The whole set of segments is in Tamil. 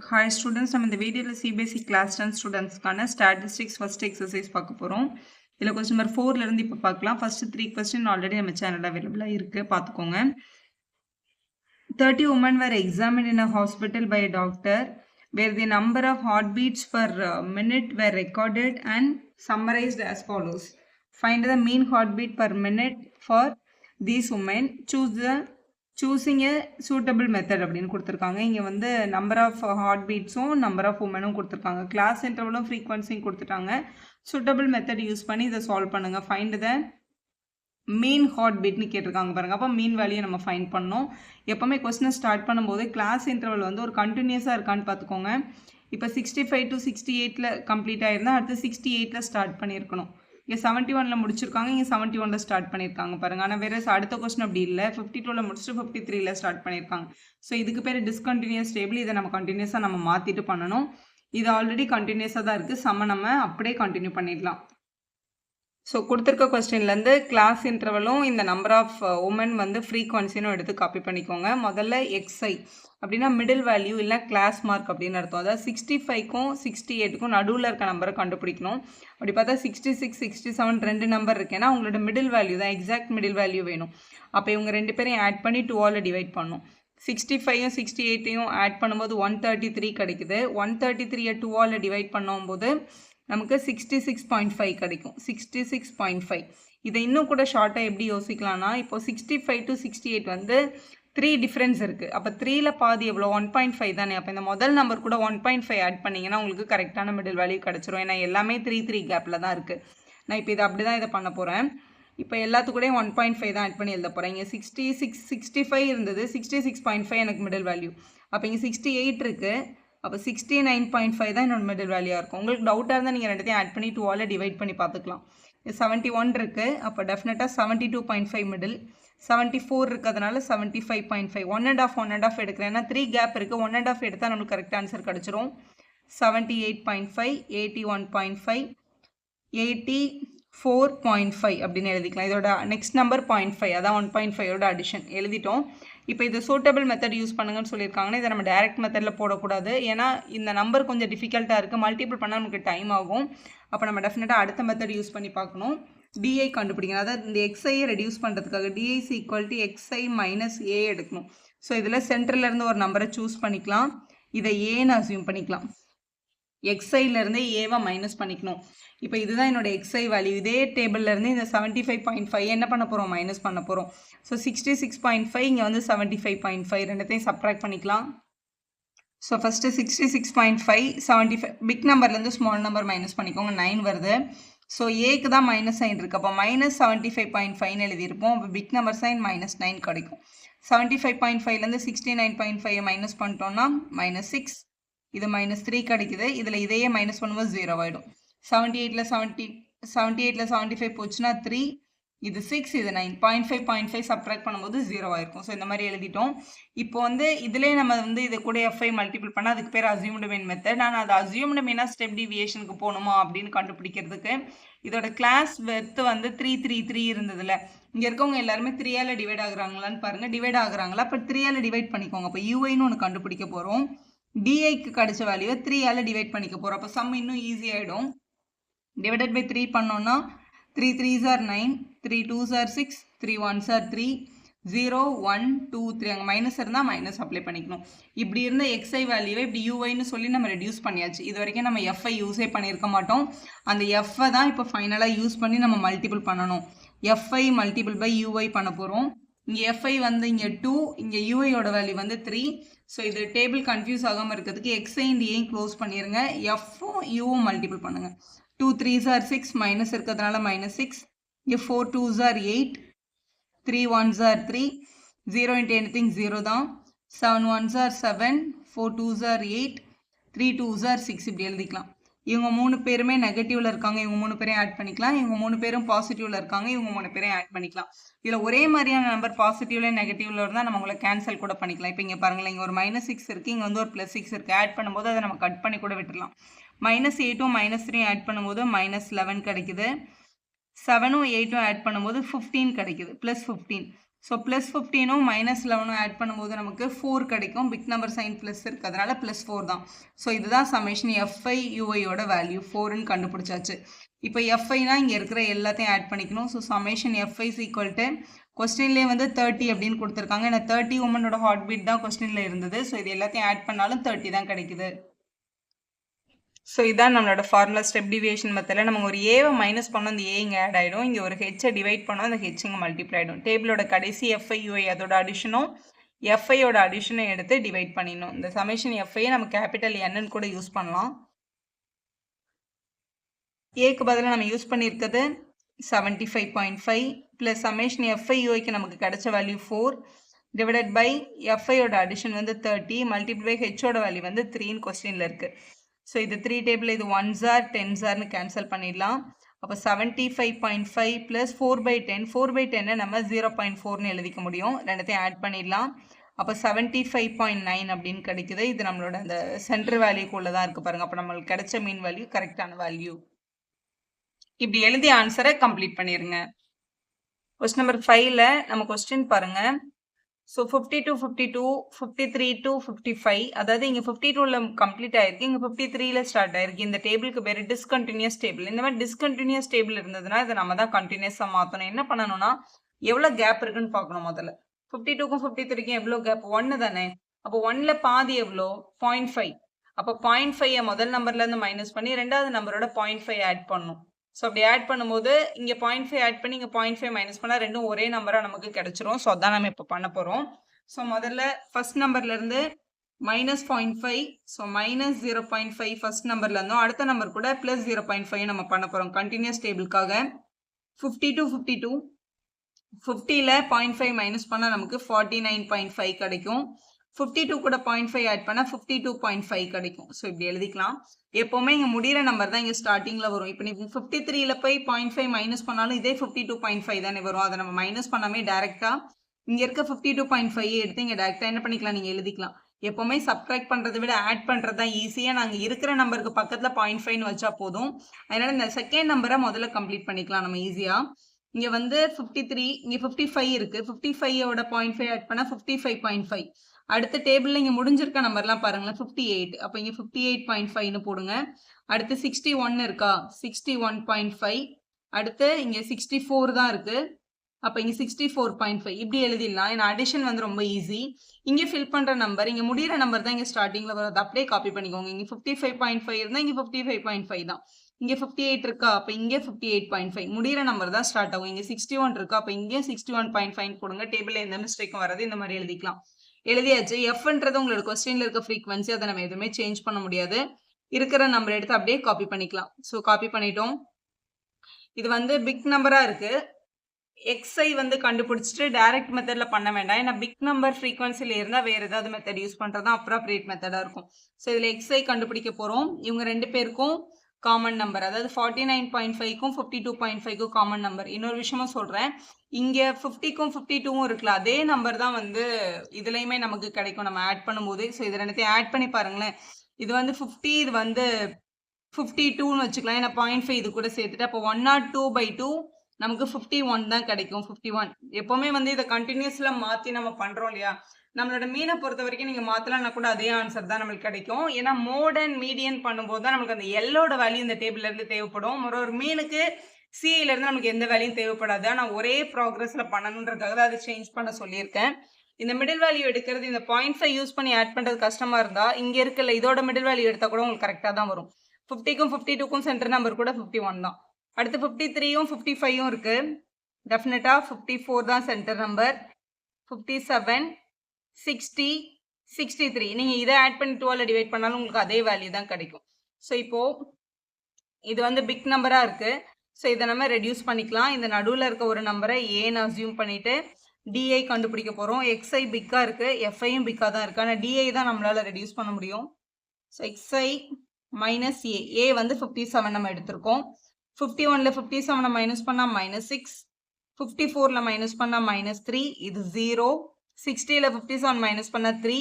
Hi students, நம்ம இந்த வீடியோல CBSE class 10 ஸ்டூடெண்ட்ஸ்க்கான statistics first exercise பார்க்க போறோம். இதுல question number 4ல இருந்து இப்ப பார்க்கலாம். first 3 question already நம்ம சேனல்ல available இருக்கு, பார்த்துக்கோங்க. 30 women were examined in a hospital by a doctor where the number of heartbeats per minute were recorded and summarized as follows. Find the mean heartbeat per minute for these women. Choosing a suitable method அப்படின்னு கொடுத்துருக்காங்க. இங்கே வந்து நம்பர் ஆஃப் ஹார்ட் பீட்ஸும் நம்பர் ஆஃப் உமனும் கொடுத்துருக்காங்க. கிளாஸ் இன்டர்வலும் ஃப்ரீக்வன்சியும் கொடுத்துட்டாங்க. சூட்டபிள் மெத்தட் யூஸ் பண்ணி இதை சால்வ் பண்ணுங்கள். ஃபைண்ட் த மீன் ஹார்ட் பீட்னு கேட்டிருக்காங்க பாருங்கள். அப்போ மீன் வேல்யூ நம்ம ஃபைண்ட் பண்ணோம். எப்போவுமே கொஸ்டினை ஸ்டார்ட் பண்ணும்போது கிளாஸ் இன்டர்வல் வந்து ஒரு கண்டினியூஸாக இருக்கான்னு பார்த்துக்கோங்க. இப்போ 65 to 68ல் கம்ப்ளீட் ஆகிருந்தால் அடுத்து 68ல் ஸ்டார்ட் பண்ணியிருக்கணும். இங்கே 71ல் முடிச்சிருக்காங்க, இங்கே 71ல் ஸ்டார்ட் பண்ணியிருக்காங்க பாருங்கள். ஆனால் வேறு அடுத்த கொஸ்டின் அப்படி இல்லை, 52ல் முடிச்சுட்டு 53ல் ஸ்டார்ட் பண்ணியிருக்காங்க. ஸோ இதுக்கு பேர் டிஸ்கண்டினியூஸ் டேபிள். இதை நம்ம கண்டினியூஸாக நம்ம மாற்றிட்டு பண்ணணும். இது ஆல்ரெடி கண்டினியூஸாக தான் இருக்குது. நம்ம அப்படியே கண்டினியூ பண்ணிடலாம். ஸோ கொடுத்துருக்க கொஸ்டின்லேருந்து கிளாஸ் இன்டர்வலும் இந்த நம்பர் ஆஃப் உமன் வந்து ஃப்ரீக்வன்சினும் எடுத்து காப்பி பண்ணிக்கோங்க. முதல்ல எக்ஸ்ஐ அப்படின்னா மிடில் வேல்யூ இல்லை கிளாஸ் மார்க் அப்படின்னு அர்த்தம். அதாவது 65க்கும் 68க்கும் நடுவில் இருக்க நம்பரை கண்டுபிடிக்கணும். அப்படி பார்த்தா 66, 67 ரெண்டு நம்பர் இருக்குன்னா உங்களோட மிடில் வேல்யூ தான், எக்ஸாக்ட் மிடில் வேல்யூ வேணும். அப்போ இவங்க ரெண்டு பேரையும் ஆட் பண்ணி 2ஆல் டிவைட் பண்ணணும். 65யும் 68யும் ஆட் பண்ணும்போது 133 கிடைக்குது. 133யை 2ஆல் டிவைட் பண்ணும்போது நமக்கு 66.5 கிடைக்கும். 66.5 இதை இன்னும் கூட ஷார்ட்டாக எப்படி யோசிக்கலாம்னா, இப்போ 65 to 68 வந்து 3 டிஃப்ரென்ஸ் இருக்குது. அப்போ 3ல் பாதி எவ்வளோ 1.5 தானே. அப்போ இந்த முதல் நம்பர் கூட 1.5 ஆட் பண்ணிங்கன்னா உங்களுக்கு கரெக்டான மிடில் வேல்யூ கிடச்சிரும். ஏன்னா எல்லாமே 3 கேப்பில் தான் இருக்குது. நான் இப்போ இதை அப்படி தான் இதை பண்ண போகிறேன். இப்போ எல்லாத்துக்கூடயும் 1.5 தான் ஆட் பண்ணி எழுத போகிறேன். இங்கே 65 இருந்தது, 66.5 எனக்கு மிடில் வேல்யூ. அப்போ இங்கே 68 இருக்குது. அப்போ 69.5 தான் என்னோட மிடில் வேல்யூவாக இருக்கும். உங்களுக்கு டவுட்டாக இருந்தால் நீங்கள் ரெண்டுத்தையும் ஆட் பண்ணி 2ஆல் டிவைட் பண்ணி பார்த்துக்கலாம். 71 இருக்குது. அப்போ டெஃபினட்டாக 72.5 மிடில். 74 இருக்கிறதுனால 75.5. 1.5 எடுக்கிறேன்னா 3 கேப் இருக்குது. 1.5 எடுத்தால் நம்மளுக்கு கரெக்ட் ஆன்சர் கிடச்சிரும். 78.5, 81.5, 84.5 அப்படின்னு எழுதிக்கலாம். இதோட நெக்ஸ்ட் நம்பர் 0.5, அதான் 1.5ஓட அடிஷன் எழுதிட்டோம். இப்போ இது சூட்டபிள் மெத்தட் யூஸ் பண்ணுங்கன்னு சொல்லியிருக்காங்கன்னா இதை நம்ம டைரக்ட் மெத்தடில் போடக்கூடாது. ஏன்னா இந்த நம்பர் கொஞ்சம் டிஃபிகல்ட்டாக இருக்குது, மல்டிபிள் பண்ணால் நமக்கு டைம் ஆகும். அப்போ நம்ம டெஃபினட்டாக அடுத்த மெத்தட் யூஸ் பண்ணி பார்க்கணும். டிஐ கண்டுபிடிக்கணும். அதாவது இந்த எக்ஸ்ஐயை ரெடியூஸ் பண்ணுறதுக்காக d i is equal to x i minus A எடுக்கணும். ஸோ இதில் சென்டர்லேருந்து ஒரு நம்பரை சூஸ் பண்ணிக்கலாம். இதை ஏன்னு அசியூம் பண்ணிக்கலாம். எக்ஸ்ஐலேருந்து ஏவை மைனஸ் பண்ணிக்கணும். இப்போ இதுதான் என்னோட எக்ஸ்ஐ வேல்யூ. இதே டேபிள்லேருந்து இந்த 75.5 என்ன பண்ண போகிறோம், மைனஸ் பண்ண போகிறோம். ஸோ 66.5 இங்கே வந்து 75.5 ரெண்டுத்தையும் சப்ராக்ட் பண்ணிக்கலாம். ஸோ ஃபஸ்ட்டு 66.5, 75 பிக் நம்பர்லேருந்து ஸ்மால் நம்பர் மைனஸ் பண்ணிக்கோங்க. 9 வருது. ஸோ ஏக்கு தான் மைனஸ் சைன் இருக்குது. அப்போ மைனஸ் 75.5 எழுதியிருப்போம். அப்போ பிக் நம்பர் சைன் -9 கிடைக்கும். 75.5லேருந்து 69.5 மைனஸ் பண்ணிட்டோம்னா -6, இது -3 கிடைக்குது. இதில் இதையே மைனஸ் பண்ணும்போது 0 ஆகிடும். 78ல் 75 போச்சுன்னா 3, இது 6, இது 9. 0.5 சப்ட்ராக்ட் பண்ணும்போது 0 ஆயிருக்கும். ஸோ இந்த மாதிரி எழுதிட்டோம். இப்போ வந்து இதிலே நம்ம வந்து இது கூட எஃப்ஐ மல்டிபிள் பண்ணால் அதுக்கு பேர் அசியூம்டு மீன் மெத்தட். நான் அது அசியூம்டு மீனாக ஸ்டெப் டிவியேஷனுக்கு போகணுமா அப்படின்னு கண்டுபிடிக்கிறதுக்கு இதோட கிளாஸ் வெர்த்து வந்து 3 இருந்ததுல, இங்கே இருக்கவங்க எல்லாருமே 3ஆல் டிவைட் ஆகுறாங்களான்னு பாருங்கள். டிவைட் ஆகுறாங்களா? அப்போ 3ஆல் டிவைட் பண்ணிக்கோங்க. அப்போ யூஐன்னு ஒன்று கண்டுபிடிக்க போகிறோம். டிஐக்கு கிடைச்ச வேல்யூவை 3ஆல் டிவைட் பண்ணிக்க போகிறோம். அப்போ சம் இன்னும் ஈஸி ஆகிடும். டிவைடட் பை 3 பண்ணோன்னா 3 3s are 9, 3 2s are 6, 3 1s are 3, 0 1 2 3. அங்கே மைனஸ் இருந்தால் மைனஸ் அப்ளை பண்ணிக்கணும். இப்படி இருந்த எக்ஸ்ஐ வேல்யூவை இப்படி யூஐன்னு சொல்லி நம்ம ரெடியூஸ் பண்ணியாச்சு. இது வரைக்கும் நம்ம எஃப்ஐ யூஸே பண்ணியிருக்க மாட்டோம். அந்த எஃப்ஐ தான் இப்போ ஃபைனலாக யூஸ் பண்ணி நம்ம மல்டிபிள் பண்ணணும். எஃப்ஐ மல்டிபிள் பை யூஐ பண்ண போகிறோம். இங்கே எஃப்ஐ வந்து இங்கே 2, இங்கே யூஐயோட வேல்யூ வந்து 3. ஸோ இது டேபிள் கன்ஃபியூஸ் ஆகாமல் இருக்கிறதுக்கு எக்ஸ்ஐ டிஐயும் க்ளோஸ் பண்ணிடுங்க. எஃப்பும் யூவும் மல்டிபிள் பண்ணுங்கள். 2 3s are 6, மைனஸ் இருக்கிறதுனால -6. இங்கே 4 2s are 8, 3 1s are 3, 0 into anything 0 தான். 7 1s are 7, 4 2s are 8, 3 2s are 6 இப்படி எழுதிக்கலாம். இவங்க 3 பேருமே நெகட்டிவ்ல இருக்காங்க, இவங்க 3 பேரையும் ஆட் பண்ணிக்கலாம். இவங்க 3 பேரும் பாசிட்டிவ்ல இருக்காங்க, இவங்க 3 பேரையும் ஆட் பண்ணிக்கலாம். இதில் ஒரே மாதிரியான நம்பர் பாசிட்டிவ்ல நெகட்டிவ்ல இருந்தால் நம்ம உங்களை கேன்சல் கூட பண்ணிக்கலாம். இப்போ இங்கே பாருங்களேன், இங்கே ஒரு -6 இருக்குது, இங்கே வந்து ஒரு +6 இருக்குது. ஆட் பண்ணும்போது அதை நம்ம கட் பண்ணி கூட விட்டுடலாம். -8ம் -3 ஆட் பண்ணும்போது -11 கிடைக்குது. 7ம் 8ம் ஆட் பண்ணும்போது 15 கிடைக்குது, +15. ஸோ ப்ளஸ் 15ம் மைனஸ் 11 ஆட் பண்ணும்போது நமக்கு 4 கிடைக்கும். பிக் நம்பர் சைன் ப்ளஸ் இருக்கிறதுனால ப்ளஸ் 4 தான். ஸோ இதுதான் சமேஷன் எஃப்ஐ யூஐயோட வேல்யூ 4ன்னு கண்டுபிடிச்சாச்சு. இப்போ எஃப்ஐனா இங்கே இருக்கிற எல்லாத்தையும் ஆட் பண்ணிக்கணும். So summation f i equal to கொஸ்டின்லேயே வந்து 30 அப்படின்னு கொடுத்துருக்காங்க. ஏன்னா 30 உமனோட ஹார்ட் பீட் தான் கொஸ்டினில் இருந்தது. ஸோ இது எல்லாத்தையும் ஆட் பண்ணாலும் 30 தான் கிடைக்குது. ஸோ இதான் நம்மளோட ஃபார்முலா ஸ்டெப் டிவியேஷன் மெத்தடில் நம்ம ஒரு ஏவை மைனஸ் பண்ணோம், அந்த ஏ இங்கே ஆட் ஆகிடும். இங்கே ஒரு ஹெச்சை டிவைட் பண்ணோம், அந்த ஹெச் இங்கே மல்டிப்ளை ஆகிடும். டேபிளோட கடைசி எஃப்ஐயூஐ அதோட அடிஷனும் எஃப்ஐயோட அடிஷனும் எடுத்து டிவைட் பண்ணிடணும். இந்த சமேஷன் எஃப்ஐயை நம்ம கேபிட்டல் என்னன்னு கூட யூஸ் பண்ணலாம். ஏக்கு பதிலாக நம்ம யூஸ் பண்ணியிருக்கிறது 75.5 ப்ளஸ் சமேஷன் எஃப்ஐயூஐக்கு நமக்கு கிடைச்ச வேல்யூ 4 டிவைடட் பை எஃப்ஐயோட அடிஷன் வந்து 30 மல்டிப்ளை ஹெச்சோட வேல்யூ வந்து 3ன்னு கொஸ்டினில் இருக்குது. ஸோ இது 3 டேபிள் இது 1s are 10s are cancel பண்ணிடலாம். அப்போ 75.5 ப்ளஸ் 4/10 4/10 நம்ம 0.4ன்னு எழுதிக்க முடியும். ரெண்டுத்தையும் ஆட் பண்ணிடலாம். அப்போ 75.9 அப்படின்னு கிடைக்குது. இது நம்மளோட அந்த சென்டர் வேல்யூக்குள்ளே தான் இருக்குது பாருங்கள். அப்போ நம்மளுக்கு கிடைச்ச மீன் வேல்யூ கரெக்டான வேல்யூ. இப்படி எழுதிய ஆன்சரை கம்ப்ளீட் பண்ணிடுங்க. கொஸ்டின் நம்பர் 5ல் நம்ம கொஸ்டின் பாருங்கள். ஸோ 52, 52, 53 to 55, அதாவது இங்கே 52ல் கம்ப்ளீட் ஆயிருக்கு, இங்கே 53ல் ஸ்டார்ட் ஆயிருக்கு. இந்த டேபிளுக்கு பேர் டிஸ்கண்டினியூஸ் டேபிள். இந்த மாதிரி டிஸ்கண்டினியூஸ் டேபிள் இருந்ததுன்னா இதை நம்ம தான் கண்டினியூஸாக மாற்றணும். என்ன பண்ணணும்னா எவ்வளோ கேப் இருக்குன்னு பார்க்கணும். முதல்ல 52க்கும் 53க்கும் எவ்வளோ கேப்? 1 தானே. அப்போ 1ல் பாதி எவ்வளோ? 0.5. அப்போ 0.5 முதல் நம்பர்லேருந்து மைனஸ் பண்ணி ரெண்டாவது நம்பரோட 0.5 ஆட் பண்ணணும். ஸோ அப்படி ஆட் பண்ணும்போது இங்கே 0.5 ஆட் பண்ணி இங்கே 0.5 மைனஸ் பண்ணால் ரெண்டும் ஒரே நம்பராக நமக்கு கிடைச்சிரும். ஸோ அதான் நம்ம இப்போ பண்ண போகிறோம். ஸோ முதல்ல ஃபர்ஸ்ட் நம்பர்லேருந்து மைனஸ் 0.5, ஸோ மைனஸ் 0.5 ஃபர்ஸ்ட் நம்பர்லேருந்தும் அடுத்த நம்பர் கூட ப்ளஸ் 0.5 நம்ம பண்ண போகிறோம் கண்டினியூஸ் டேபிளுக்காக. 52, 52, 50ல் 0.5 மைனஸ் பண்ணால் நமக்கு 49.5 கிடைக்கும். 52 கூட 0.5 ஆட் பண்ணால் 52.5 கிடைக்கும். ஸோ இப்படி எழுதிக்கலாம். எப்போவுமே இங்கே முடிகிற நம்பர் தான் இங்கே ஸ்டார்டிங்கில் வரும். இப்போ நீ 53ல் போய் 0.5 மைனஸ் பண்ணாலும் இதே 52.5 தானே வரும். அதை நம்ம மைனஸ் பண்ணாமே டேரெக்டாக இங்கே இருக்க 52.5 எடுத்து இங்கே டேரெக்டாக என்ன பண்ணிக்கலாம், நீங்கள் எழுதிக்கலாம். எப்போவுமே சப்ட்ராக்ட் பண்ணுறதை விட ஆட் பண்ணுறது தான் ஈஸியாக. நாங்கள் இருக்கிற நம்பருக்கு பக்கத்தில் 0.5ன்னு வச்சா போதும். அதனால் இந்த செகண்ட் நம்பரை முதல்ல கம்ப்ளீட் பண்ணிக்கலாம் நம்ம ஈஸியாக. இங்கே வந்து 53, இங்கே 55 இருக்குது. 55யோட 0.5 ஆட் பண்ணால் 55.5. அடுத்த டேபிளில் இங்கே முடிஞ்சிருக்க நம்பர்லாம் பாருங்களேன். 58, அப்போ இங்கே 58.5ன்னு போடுங்க. அடுத்து 61 இருக்கா, 61.5. அடுத்து இங்கே 64 தான் இருக்குது. அப்போ இங்கே 64.5 இப்படி எழுதிடலாம். ஏன்னா அடிஷன் வந்து ரொம்ப ஈஸி. இங்கே ஃபில் பண்ணுற நம்பர் இங்கே முடிகிற நம்பர் தான் இங்கே ஸ்டார்டிங்கில் வரும். அதை அப்படியே காப்பி பண்ணிக்கோங்க. இங்கே 55.5 இருந்தால் இங்கே 55.5 தான். இங்கே 58 இருக்கா, அப்போ இங்கே 58.5 முடிகிற நம்பர் தான் ஸ்டார்ட் ஆகும். இங்கே 61 இருக்கா, அப்போ இங்கே 61.5 போடுங்க. டேபிளில் எந்த மிஸ்டேக்கும் வராது. இந்த மாதிரி எழுதிக்கலாம். எழுதியாச்சு. எஃப்ன்றது உங்களோட கொஸ்டின்ல இருக்க ஃப்ரீக்வன்சி, அதை நம்ம எதுவுமே சேஞ்ச் பண்ண முடியாது. இருக்கிற நம்பர் எடுத்து அப்படியே காப்பி பண்ணிக்கலாம். ஸோ காப்பி பண்ணிட்டோம். இது வந்து பிக் நம்பராக இருக்குது. எக்ஸை வந்து கண்டுபிடிச்சிட்டு டைரக்ட் மெத்தடில் பண்ண வேண்டாம். ஏன்னா பிக் நம்பர் ஃப்ரீக்வன்சியில் இருந்தால் வேறு ஏதாவது மெத்தட் யூஸ் பண்ணுறது தான் அப்ராப்ரியேட் மெத்தடாக இருக்கும். ஸோ இதில் எக்ஸை கண்டுபிடிக்க போகிறோம். இவங்க ரெண்டு பேருக்கும் காமன் நம்பர், அதாவது 49.5க்கும் 52.5க்கும் காமன் நம்பர். இன்னொரு விஷயமும் சொல்கிறேன், இங்கே 50க்கும் 52வும் இருக்குல்ல, அதே நம்பர் தான் வந்து இதுலேயுமே நமக்கு கிடைக்கும் நம்ம ஆட் பண்ணும்போது. ஸோ இது ரெண்டுத்தையும் ஆட் பண்ணி பாருங்களேன். இது வந்து 50, இது வந்து 52ன்னு வச்சுக்கலாம். ஏன்னா 0.5 இது கூட சேர்த்துட்டு அப்போ 102/2 நமக்கு 51 தான் கிடைக்கும். 51 எப்போவுமே வந்து இதை கண்டினியூஸில் மாற்றி நம்ம பண்ணுறோம் இல்லையா, நம்மளோட மீனை பொறுத்த வரைக்கும் நீங்கள் மாற்றலாம்னா கூட அதே ஆன்சர் தான் நம்மளுக்கு கிடைக்கும். ஏன்னா மோட் அண்ட் மீடியன் பண்ணும்போது தான் நமக்கு அந்த எல்லோட வேல்யூ இந்த டேபிள்லேருந்து தேவைப்படும். ஒரு மீனுக்கு சிஐலேருந்து நமக்கு எந்த வேல்யூயும் தேவைப்படாது. ஆனால் ஒரே ப்ராக்ரஸில் பண்ணணுன்றதுக்காக தான் அதை சேஞ்ச் பண்ண சொல்லியிருக்கேன். இந்த மிடில் வேல்யூ எடுக்கிறது, இந்த 0.5 யூஸ் பண்ணி ஆட் பண்ணுறது கஷ்டமாக இருந்தால் இங்கே இருக்குல்ல, இதோட மிடில் வேல்யூ எடுத்தால் கூட உங்களுக்கு கரெக்டாக தான் வரும். 50க்கும் 52க்கும் சென்டர் நம்பர் கூட 51 தான். அடுத்து 53யும் 55யும் இருக்குது. டெஃபினட்டாக 54 தான் சென்டர் நம்பர். 57, 60, 63 நீங்கள் இதை ஆட் பண்ணி 12 டிவைட் பண்ணாலும் உங்களுக்கு அதே வேல்யூ தான் கிடைக்கும். ஸோ இப்போது இது வந்து பிக் நம்பராக இருக்குது. ஸோ இதை நம்ம ரெடியூஸ் பண்ணிக்கலாம். இந்த நடுவில் இருக்க ஒரு நம்பரை ஏன்னு அசியூம் பண்ணிவிட்டு டிஐ கண்டுபிடிக்க போகிறோம். எக்ஸ்ஐ பிக்காக இருக்குது, எஃப்ஐயும் பிக்காக தான் இருக்குது. ஆனால் டிஐ தான் நம்மளால் ரெடியூஸ் பண்ண முடியும். ஸோ எக்ஸ்ஐ மைனஸ் ஏ வந்து 57 நம்ம எடுத்திருக்கோம். 51ல் 57 மைனஸ் பண்ணால் -6, 54ல் மைனஸ் பண்ணால் -3, இது 0. 60ல் 57 மைனஸ் பண்ணால் 3,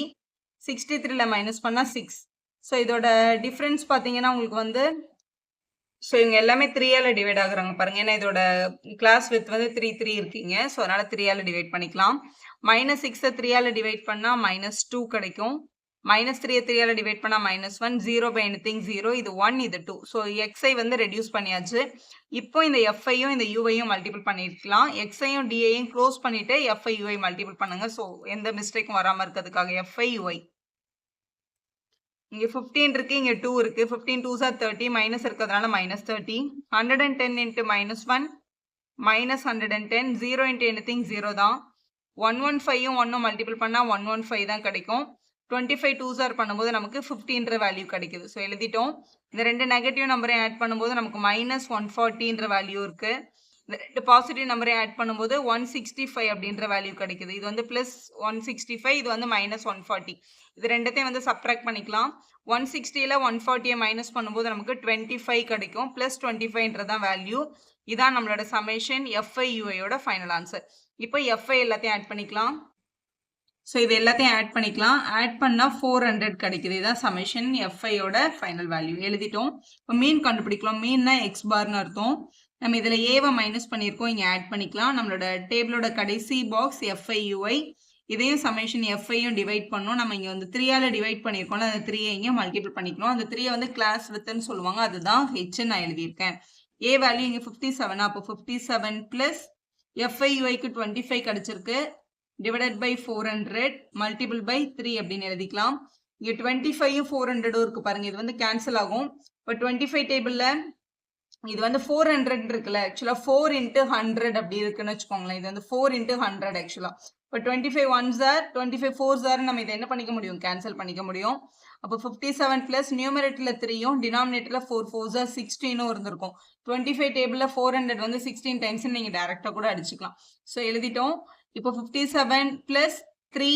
63ல் மைனஸ் பண்ணால் 6. ஸோ இதோட டிஃப்ரென்ஸ் பார்த்தீங்கன்னா உங்களுக்கு வந்து ஸோ இவங்க எல்லாமே 3ஆல டிவைட் ஆகுறாங்க பாருங்க. ஏன்னா இதோட கிளாஸ் வித் வந்து 3 3 இருக்கீங்க. ஸோ அதனால 3ஆல டிவைட் பண்ணிக்கலாம். -6 3ஆல டிவைட் பண்ணா -2 கிடைக்கும். -3 3ஆல டிவைட் பண்ணா -1, 0 பை எனிதிங் 0. இது 1, இது 2. ஸோ xஐ வந்து ரெடியூஸ் பண்ணியாச்சு. இப்போ இந்த fஐயும் இந்த uஐயும் மல்டிபிள் பண்ணிருக்கலாம். xஐயும் dஐயும் க்ளோஸ் பண்ணிட்டு fஐ uஐ மல்டிபிள் பண்ணுங்க. ஸோ எந்த மிஸ்டேக்கும் வராம இருக்கிறதுக்காக fஐ ui. இங்க 15 இருக்கு, இங்க 2 இருக்கு. 15 2s are 30, மைனஸ் இருக்கிறதுனால -30. 110 into -1, -110. 0 into anything 0 தான். 115யும் 1 மல்டிபிள் பண்ணா 115 தான் கிடைக்கும். 25 2s are பண்ணும்போது நமக்கு 15ன்ற வேல்யூ கிடைக்குது. ஸோ எழுதிட்டோம். இந்த ரெண்டு நெகட்டிவ் நம்பரையும் ஆட் பண்ணும்போது நமக்கு -140ன்ற வேல்யூ இருக்கு. இந்த ரெண்டு பாசிட்டிவ் நம்பரையும் ஆட் பண்ணும்போது 165 அப்படின்ற வேல்யூ கிடைக்குது. இது வந்து +165, இது வந்து -140. இது ரெண்டத்தையும் வந்து சப்ட்ராக்ட் பண்ணிக்கலாம். 160ல 140 மைனஸ் பண்ணும்போது நமக்கு 25 கிடைக்கும். +25ன்றதான் வேல்யூ. இதான் நம்மளோட சமேஷன் FI UIயோட ஃபைனல் ஆன்சர். இப்போ FI எல்லாத்தையும் ஆட் பண்ணிக்கலாம். ஸோ இது எல்லாத்தையும் ஆட் பண்ணிக்கலாம். ஆட் பண்ணால் 400 கிடைக்குது. இதுதான் சமேஷன் FIயோட ஃபைனல் வேல்யூ. எழுதிட்டோம். இப்போ மீன் கண்டுபிடிக்கலாம். மீன்னா எக்ஸ் பார்னு அர்த்தம். நம்ம இதில் ஏவை மைனஸ் பண்ணியிருக்கோம், இங்கே ஆட் பண்ணிக்கலாம். நம்மளோட டேபிளோட கடைசி பாக்ஸ் FI UI. இதையும் சமேஷன் FIயும் டிவைட் பண்ணோம். நம்ம இங்கே வந்து 3ஆல டிவைட் பண்ணியிருக்கோம்ல, அந்த 3ஐ இங்கே மல்டிபிள் பண்ணிக்கணும். அந்த 3ஐ வந்து கிளாஸ் வித்துன்னு சொல்லுவாங்க, அதுதான் ஹெச்ன்னு நான் எழுதியிருக்கேன். ஏ வேல்யூ இங்கே 57, அப்போ 57 ப்ளஸ் FI UIக்கு 25 கிடைச்சிருக்கு. டிவைடட் பை 400 மல்டிபிள் பை 3 அப்படின்னு எழுதிக்கலாம். இங்கே 25யும் 400ம் இருக்கு பாருங்க, இது வந்து கேன்சல் ஆகும். இப்போ 25 டேபிளில் இது வந்து 400 இருக்குல்ல, ஆக்சுவலா 4 into 100 அப்படி இருக்குன்னு வச்சுக்கோங்களேன். இது வந்து 4 into 100 ஆக்சுவலா. இப்போ 25 1s are 25 4s are நம்ம இதை என்ன பண்ணிக்க முடியும், கேன்சல் பண்ணிக்க முடியும். அப்போ 57 பிளஸ் நியூமரேட்டர்ல 3யும் டினாமினேட்டர்ல 4 4s are 16ம் இருந்திருக்கும். 25 டேபிள்ல 400 வந்து 16 டைம்ஸ் நீங்க டைரக்டா கூட அடிச்சுக்கலாம். ஸோ எழுதிட்டோம். இப்போ 57 பிளஸ் 3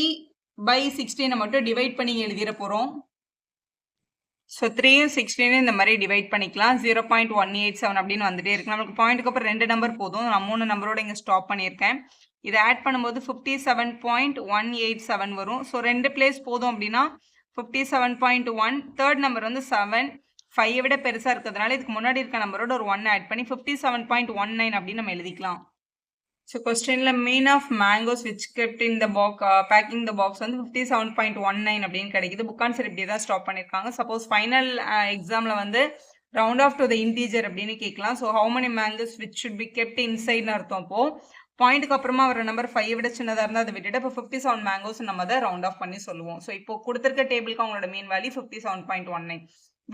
by 16 மட்டும் டிவைட் பண்ணி எழுதிட போறோம். ஸோ 3யும் 16 இந்த மாதிரி டிவைட் பண்ணிக்கலாம். 0.187 அப்படின்னு வந்துட்டே இருக்கு. நம்மளுக்கு பாயிண்ட்டுக்கு அப்புறம் 2 நம்பர் போதும். நான் 3 நம்பரோட இங்கே ஸ்டாப் பண்ணியிருக்கேன். இதை ஆட் பண்ணும்போது 57.187 வரும். ஸோ 2 பிளேஸ் போதும் அப்படின்னா 57.1. தேர்ட் நம்பர் வந்து 7, 5 விட பெருசாக இருக்கிறதுனால இதுக்கு முன்னாடி இருக்க நம்பரோட ஒரு 1 ஆட் பண்ணி 57.19 அப்படின்னு நம்ம எழுதிக்கலாம். ஸோ கொஸ்டினில் mean of mangoes which kept in the packing the box வந்து 57.19 அப்படின்னு கிடைக்குது. புக் ஆன்சர் இப்படி தான் ஸ்டாப் பண்ணியிருக்காங்க. சப்போஸ் ஃபைனல் எக்ஸாமில் வந்து round off to the integer அப்படின்னு கேட்கலாம். So how many mangoes which should be kept இன்சைட்னு அர்த்தம். அப்போ பாயிண்ட்டுக்கு அப்புறமா ஒரு நம்பர் 5 விட சின்னதாக இருந்தால் அதை விட்டுட்டு இப்போ 57 மேங்கோஸ் நம்ம அதை ரவுண்ட் ஆஃப் பண்ணி சொல்லுவோம். ஸோ இப்போ கொடுத்துருக்க டேபிளுக்கு அவங்களோட மீன் வேல்யூ 57.19.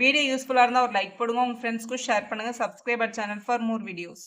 வீடியோ யூஸ்ஃபுல்லாக இருந்தால் ஒரு லைக் போடுங்க, உங்கள் ஃப்ரெண்ட்ஸ்க்கும் ஷேர் பண்ணுங்கள். Subscribe our channel for more videos.